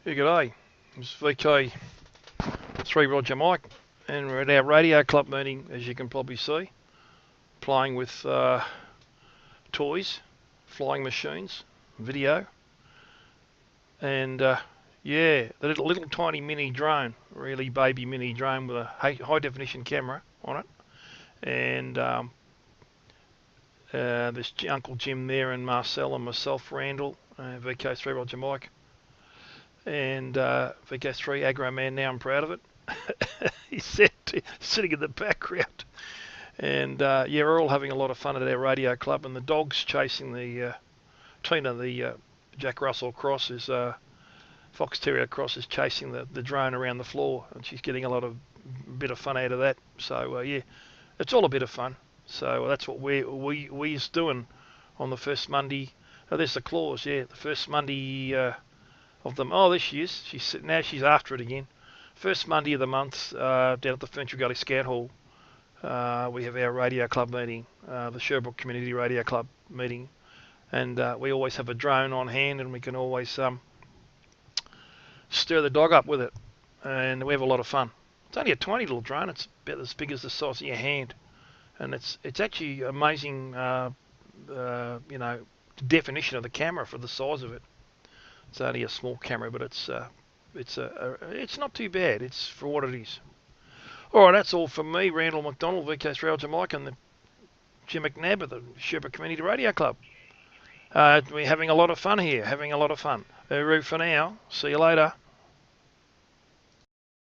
Yeah, g'day. It's VK3 Roger Mike, and we're at our radio club meeting, as you can probably see, playing with toys, flying machines, video, and yeah, the little tiny mini drone, really baby mini drone with a high definition camera on it, and there's Uncle Jim there, and Marcel and myself, Randall, VK3 Roger Mike. And VK3 Aggro Man, now I'm proud of it. He's sitting in the background. And yeah, we're all having a lot of fun at our radio club, and the dog's chasing the Tina, the Jack Russell Cross, is Fox Terrier Cross, is chasing the drone around the floor, and she's getting a bit of fun out of that. So yeah, it's all a bit of fun. So that's what we's doing on the first Monday. Oh, there's the clause, yeah, the first Monday of them. Oh, there she is. She's after it again. First Monday of the month, down at the Ferntree Gully Scout Hall, we have our radio club meeting, the Sherbrooke Community Radio Club meeting, and we always have a drone on hand, and we can always stir the dog up with it, and we have a lot of fun. It's only a tiny little drone. It's about as big as the size of your hand, and it's actually amazing, definition of the camera for the size of it. It's only a small camera, but it's not too bad. It's for what it is. All right, that's all from me, Randall McDonald, VK3 Roger Mike, and the Jim McNabb of the Sherbrooke Community Radio Club. We're having a lot of fun here, having a lot of fun. For now. See you later.